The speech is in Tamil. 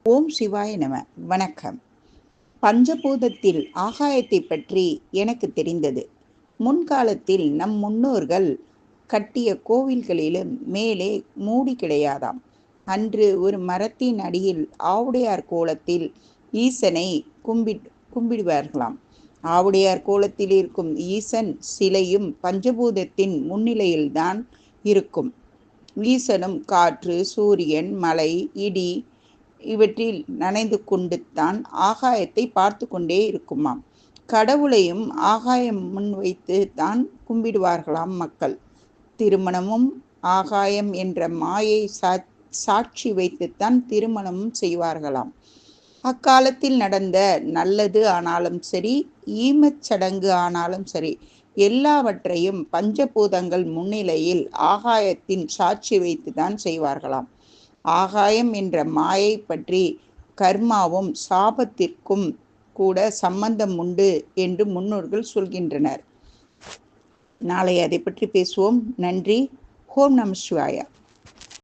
ஓம் சிவாய நம. வணக்கம். பஞ்சபூதத்தில் ஆகாயத்தை பற்றி எனக்கு தெரிந்தது. முன்காலத்தில் நம் முன்னோர்கள் கட்டிய கோவில்களிலும் மேலே மூடி கிடையாதாம். அன்று ஒரு மரத்தின் அடியில் ஆவுடையார் கோலத்தில் ஈசனை கும்பிடுவார்களாம். ஆவுடையார் கோலத்தில் இருக்கும் ஈசன் சிலையும் பஞ்சபூதத்தின் முன்னிலையில்தான் இருக்கும். ஈசனும் காற்று, சூரியன், மலை, இடி இவற்றில் நனைந்து கொண்டு தான் ஆகாயத்தை பார்த்து கொண்டே இருக்குமாம். கடவுளையும் ஆகாயம் முன் வைத்து தான் கும்பிடுவார்களாம் மக்கள். திருமணமும் ஆகாயம் என்ற மாயை சாட்சி வைத்துத்தான் திருமணமும் செய்வார்களாம். அக்காலத்தில் நடந்த நல்லது ஆனாலும் சரி, ஈமச் சடங்கு ஆனாலும் சரி, எல்லாவற்றையும் பஞ்சபூதங்கள் முன்னிலையில் ஆகாயத்தின் சாட்சி வைத்துதான் செய்வார்களாம். ஆகாயம் என்ற மாயை பற்றி கர்மாவும் சாபத்திற்கும் கூட சம்பந்தம் உண்டு என்று முன்னோர்கள் சொல்கின்றனர். நாளை அதை பற்றி பேசுவோம். நன்றி. ஓம் நம சிவாய.